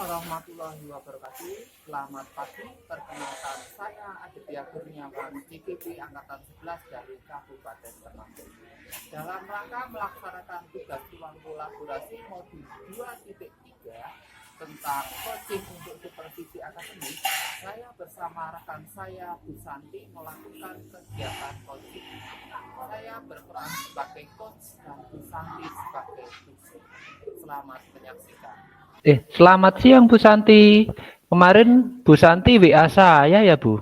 warahmatullahi wabarakatuh. Selamat pagi. Perkenalkan saya Aditya Kurniawan, CKP Angkatan 11 dari Kabupaten Temanggung. Dalam rangka melaksanakan tugas ruang kolaborasi modul 2.3 tentang coaching untuk supervisi akademik, saya bersama rekan saya Bu Santi melakukan kegiatan coaching. Saya berperan sebagai coach dan Bu Santi sebagai dosen. Selamat menyaksikan. Selamat siang Bu Santi. Kemarin Bu Santi WA saya ya Bu.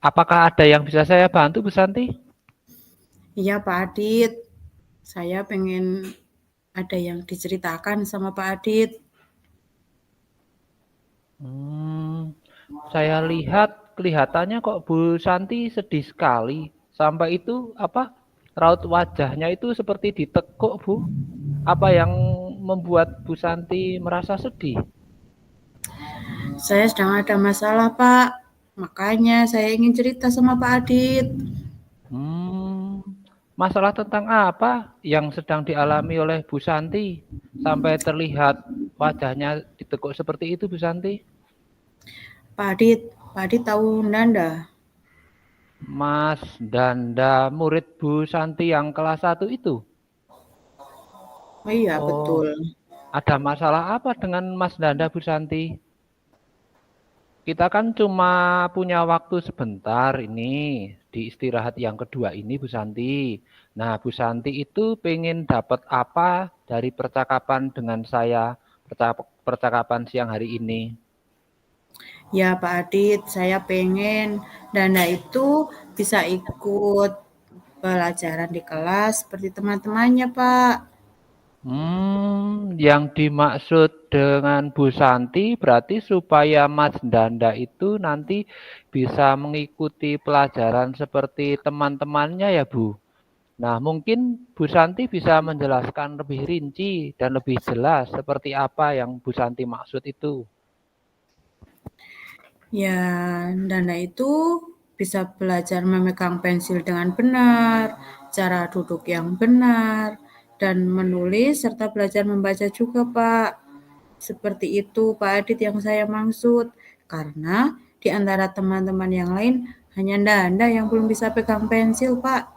Apakah ada yang bisa saya bantu Bu Santi? Iya Pak Adit, saya pengen ada yang diceritakan sama Pak Adit. Saya lihat kelihatannya kok Bu Santi sedih sekali. Sampai itu raut wajahnya itu seperti ditekuk Bu. Apa yang membuat Bu Santi merasa sedih? Saya sedang ada masalah Pak, makanya saya ingin cerita sama Pak Adit. Masalah tentang apa yang sedang dialami oleh Bu Santi sampai terlihat wajahnya ditekuk seperti itu Bu Santi? Pak Adit tahu Nanda? Mas Danda, murid Bu Santi yang kelas 1 itu? Oh iya Oh, betul. ada masalah apa dengan Mas Danda Bu Santi? Kita kan cuma punya waktu sebentar ini di istirahat yang kedua ini Bu Santi. Nah, Bu Santi itu pengen dapat apa dari percakapan dengan saya, percakapan siang hari ini? Ya Pak Adit, saya pengen Nanda itu bisa ikut pelajaran di kelas seperti teman-temannya Pak. Yang dimaksud dengan Bu Santi berarti supaya Mas Danda itu nanti bisa mengikuti pelajaran seperti teman-temannya ya Bu. Nah, mungkin Bu Santi bisa menjelaskan lebih rinci dan lebih jelas seperti apa yang Bu Santi maksud itu. Ya, Nanda itu bisa belajar memegang pensil dengan benar, cara duduk yang benar, dan menulis serta belajar membaca juga, Pak. Seperti itu, Pak Adit yang saya maksud. Karena di antara teman-teman yang lain, hanya Nanda yang belum bisa pegang pensil, Pak.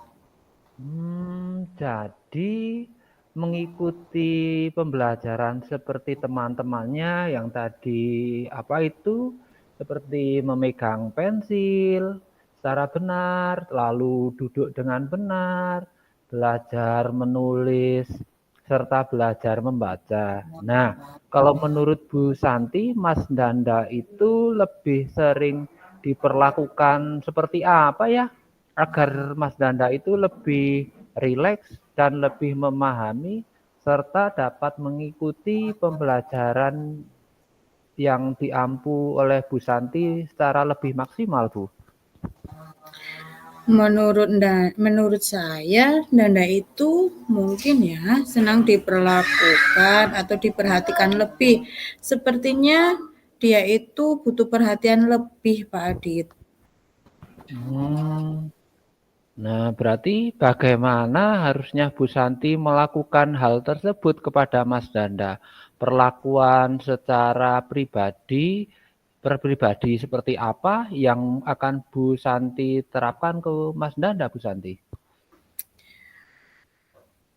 Jadi mengikuti pembelajaran seperti teman-temannya yang tadi seperti memegang pensil secara benar, lalu duduk dengan benar, belajar menulis serta belajar membaca. Nah, kalau menurut Bu Santi, Mas Danda itu lebih sering diperlakukan seperti apa ya? Agar Mas Danda itu lebih rileks dan lebih memahami serta dapat mengikuti pembelajaran yang diampu oleh Bu Santi secara lebih maksimal, Bu. Menurut saya, Nanda itu mungkin ya senang diperlakukan atau diperhatikan lebih. Sepertinya dia itu butuh perhatian lebih, Pak Adit. Nah, berarti bagaimana harusnya Bu Santi melakukan hal tersebut kepada Mas Danda? Perlakuan secara pribadi, berpribadi seperti apa yang akan Bu Santi terapkan ke Mas Danda, Bu Santi?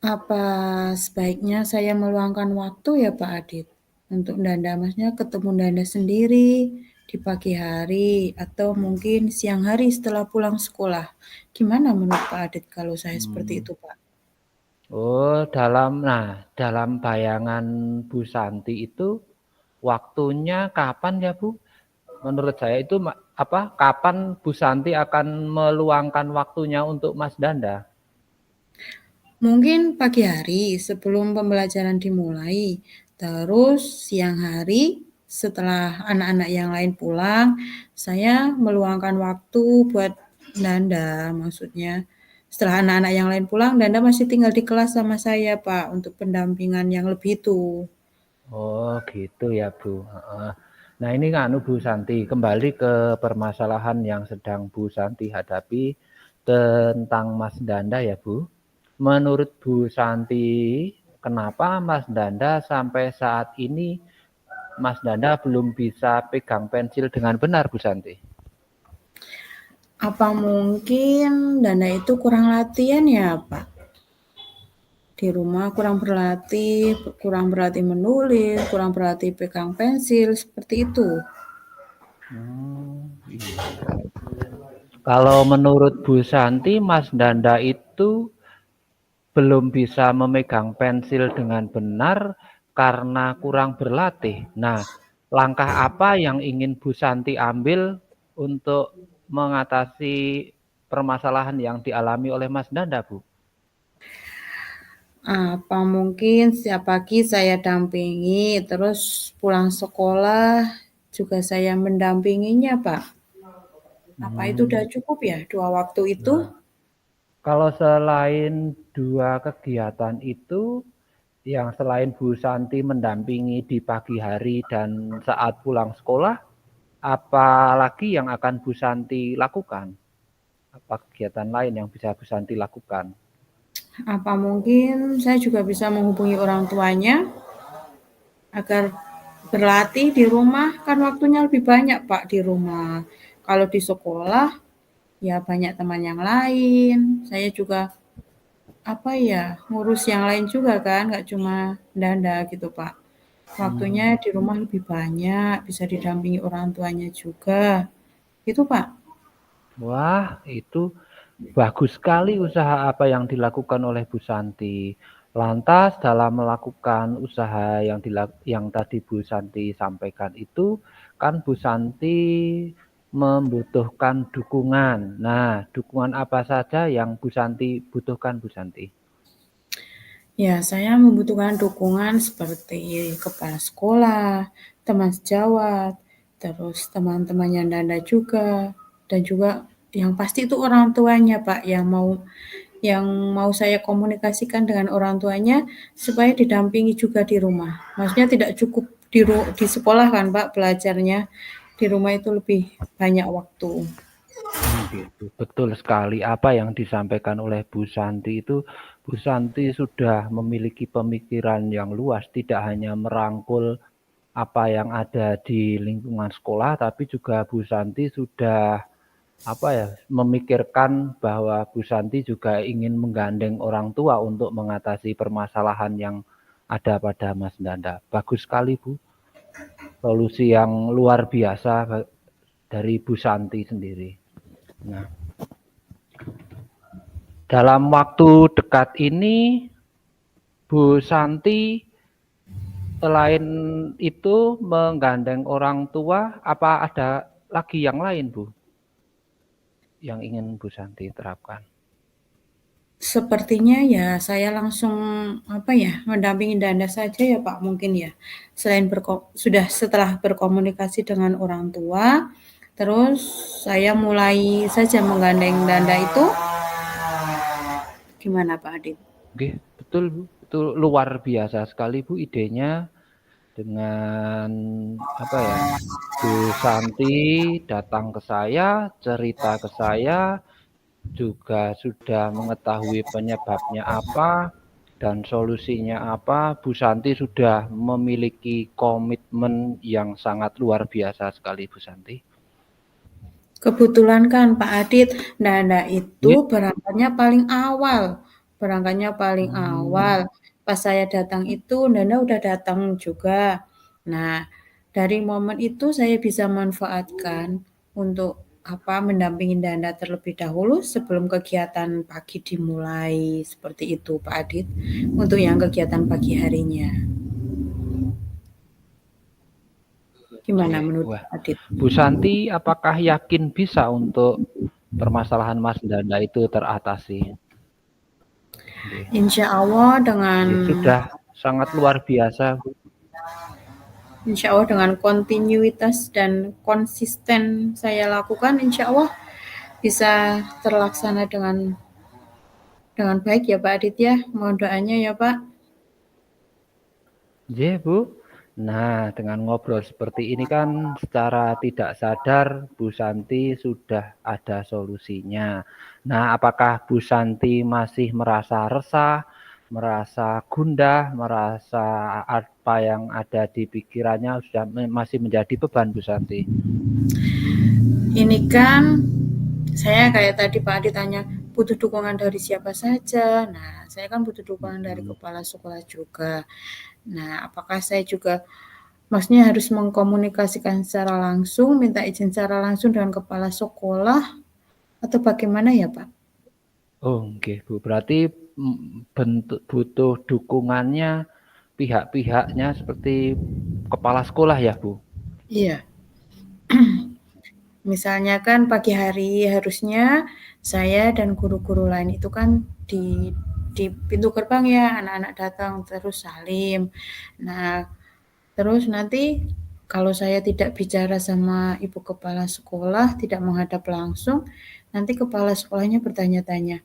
Apa sebaiknya saya meluangkan waktu ya Pak Adit untuk Nanda, maksudnya ketemu Nanda sendiri di pagi hari atau mungkin siang hari setelah pulang sekolah. Gimana menurut Pak Adit kalau saya seperti itu, Pak? Dalam bayangan Bu Santi itu waktunya kapan ya, Bu? Menurut saya itu kapan Bu Santi akan meluangkan waktunya untuk Mas Danda? Mungkin pagi hari sebelum pembelajaran dimulai, terus siang hari setelah anak-anak yang lain pulang, saya meluangkan waktu buat Nanda, maksudnya setelah anak-anak yang lain pulang, Nanda masih tinggal di kelas sama saya, Pak, untuk pendampingan yang lebih itu. Oh gitu ya Bu. Nah ini Bu Santi, kembali ke permasalahan yang sedang Bu Santi hadapi tentang Mas Danda ya Bu. Menurut Bu Santi, kenapa Mas Danda sampai saat ini Mas Nanda belum bisa pegang pensil dengan benar, Bu Santi? Apa mungkin Danda itu kurang latihan ya, Pak? Di rumah kurang berlatih menulis, kurang berlatih pegang pensil, seperti itu. Iya. Kalau menurut Bu Santi, Mas Nanda itu belum bisa memegang pensil dengan benar karena kurang berlatih. Nah, langkah apa yang ingin Bu Santi ambil untuk mengatasi permasalahan yang dialami oleh Mas Nanda, Bu? Apa mungkin setiap pagi saya dampingi, terus pulang sekolah juga saya mendampinginya, Pak. Apa itu udah cukup ya, 2 waktu itu? Kalau selain 2 kegiatan itu, yang selain Bu Santi mendampingi di pagi hari dan saat pulang sekolah, apalagi yang akan Bu Santi lakukan? Apa kegiatan lain yang bisa Bu Santi lakukan? Apa mungkin saya juga bisa menghubungi orang tuanya agar berlatih di rumah, kan waktunya lebih banyak, Pak, di rumah. Kalau di sekolah, ya banyak teman yang lain. Saya juga, ngurus yang lain juga kan, nggak cuma Danda gitu, Pak. Waktunya di rumah lebih banyak, bisa didampingi orang tuanya juga. Gitu, Pak. Wah, itu bagus sekali usaha apa yang dilakukan oleh Bu Santi. Lantas dalam melakukan usaha yang tadi Bu Santi sampaikan itu, kan Bu Santi membutuhkan dukungan. Nah, dukungan apa saja yang Bu Santi butuhkan, Bu Santi? Ya, saya membutuhkan dukungan seperti kepala sekolah, teman sejawat, terus teman-temannya Danda juga, dan juga yang pasti itu orang tuanya, Pak, yang mau saya komunikasikan dengan orang tuanya supaya didampingi juga di rumah. Maksudnya tidak cukup di sekolah kan, Pak, belajarnya. Di rumah itu lebih banyak waktu. Gitu. Betul sekali apa yang disampaikan oleh Bu Santi itu, Bu Santi sudah memiliki pemikiran yang luas, tidak hanya merangkul apa yang ada di lingkungan sekolah, tapi juga Bu Santi sudah memikirkan bahwa Bu Santi juga ingin menggandeng orang tua untuk mengatasi permasalahan yang ada pada Mas Nanda. Bagus sekali, Bu. Solusi yang luar biasa dari Bu Santi sendiri. Nah, dalam waktu dekat ini, Bu Santi selain itu menggandeng orang tua, apa ada lagi yang lain, Bu, yang ingin Bu Santi terapkan? Sepertinya ya saya langsung mendampingi Danda saja ya Pak mungkin ya. Sudah setelah berkomunikasi dengan orang tua, terus saya mulai saja menggandeng Danda itu. Gimana Pak Adit? Oke, betul, Bu. Itu luar biasa sekali, Bu, idenya dengan Bu Santi datang ke saya, cerita ke saya, juga sudah mengetahui penyebabnya apa dan solusinya apa. Bu Santi sudah memiliki komitmen yang sangat luar biasa sekali, Bu Santi. Kebetulan kan Pak Adit, Nanda itu Iya. berangkatnya paling awal. Pas saya datang itu, Nanda udah datang juga. Nah, dari momen itu saya bisa manfaatkan untuk mendampingi Nanda terlebih dahulu sebelum kegiatan pagi dimulai. Seperti itu Pak Adit, untuk yang kegiatan pagi harinya. Gimana Oke. menurut Wah, Pak Adit? Bu Santi, apakah yakin bisa untuk permasalahan Mas Nanda itu teratasi? Oke. Insya Allah dengan Ya, sudah sangat luar biasa, Bu. Insya Allah dengan kontinuitas dan konsisten saya lakukan, insya Allah bisa terlaksana dengan baik ya Pak Adit ya. Mohon doanya ya Pak. Iya, Bu. Nah, dengan ngobrol seperti ini kan secara tidak sadar Bu Santi sudah ada solusinya. Nah, apakah Bu Santi masih merasa resah merasa gundah, merasa apa yang ada di pikirannya sudah masih menjadi beban, Bu Santi? Ini kan saya kayak tadi Pak Adi tanya, butuh dukungan dari siapa saja. Nah, saya kan butuh dukungan dari kepala sekolah juga. Nah, apakah saya juga maksudnya harus mengkomunikasikan secara langsung, minta izin secara langsung dengan kepala sekolah atau bagaimana ya, Pak? Oh, oke, Bu. Berarti butuh dukungannya pihak-pihaknya seperti kepala sekolah ya, Bu? Iya. Misalnya kan pagi hari harusnya saya dan guru-guru lain itu kan di pintu gerbang ya, anak-anak datang terus salim. Nah, terus nanti kalau saya tidak bicara sama ibu kepala sekolah, tidak menghadap langsung, nanti kepala sekolahnya bertanya-tanya,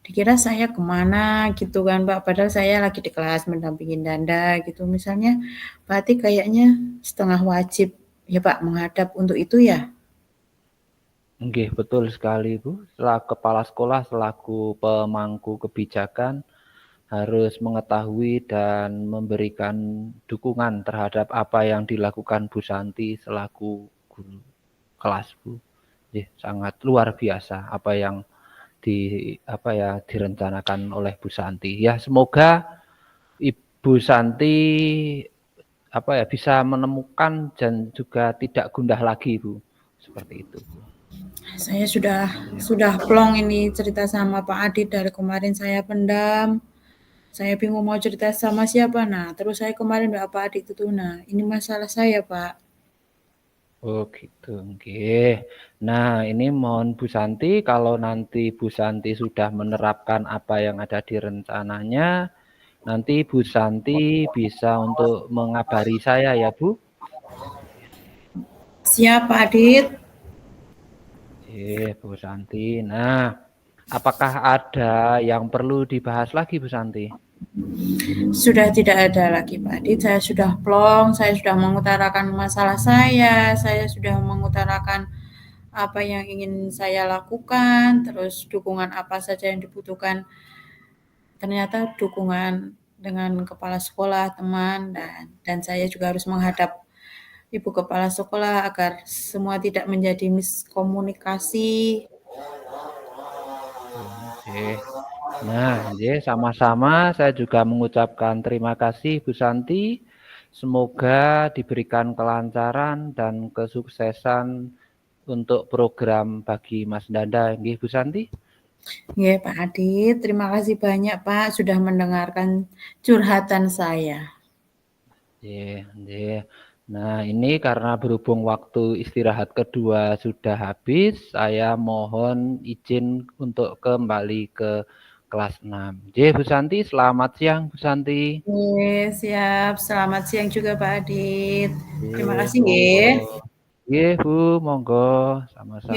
dikira saya kemana gitu kan Pak, padahal saya lagi di kelas mendampingin Danda gitu. Misalnya, berarti kayaknya setengah wajib ya Pak menghadap untuk itu ya. Oke, betul sekali, Bu. Selaku kepala sekolah, selaku pemangku kebijakan, harus mengetahui dan memberikan dukungan terhadap apa yang dilakukan Bu Santi selaku guru kelas, Bu. Sangat luar biasa apa yang direncanakan oleh Bu Santi. Ya, semoga Ibu Santi bisa menemukan dan juga tidak gundah lagi, Bu. Seperti itu, Bu. Saya sudah Ya. plong ini cerita sama Pak Adit dari kemarin saya pendam. Saya bingung mau cerita sama siapa. Nah, terus saya kemarin WA Pak Adit itu. Nah, ini masalah saya, Pak. Oh gitu, oke. Nah, ini mohon Bu Santi, kalau nanti Bu Santi sudah menerapkan apa yang ada di rencananya, nanti Bu Santi bisa untuk mengabari saya ya, Bu. Siap, Pak Adit. Bu Santi. Nah, apakah ada yang perlu dibahas lagi, Bu Santi? Sudah tidak ada lagi, Pak Adit. Saya sudah plong, saya sudah mengutarakan masalah saya sudah mengutarakan apa yang ingin saya lakukan, terus dukungan apa saja yang dibutuhkan. Ternyata dukungan dengan kepala sekolah, teman, dan saya juga harus menghadap Ibu Kepala Sekolah agar semua tidak menjadi miskomunikasi. Oke. Nah, sama-sama saya juga mengucapkan terima kasih Bu Santi. Semoga diberikan kelancaran dan kesuksesan untuk program bagi Mas Danda, nggih Bu Santi. Ya, Pak Adit, terima kasih banyak Pak sudah mendengarkan curhatan saya. Nah, ini karena berhubung waktu istirahat kedua sudah habis, saya mohon izin untuk kembali ke kelas 6. Bu Santi, selamat siang Bu Santi. Siap. Selamat siang juga Pak Adit. Terima kasih Monggo. nggih. Bu, monggo, sama-sama.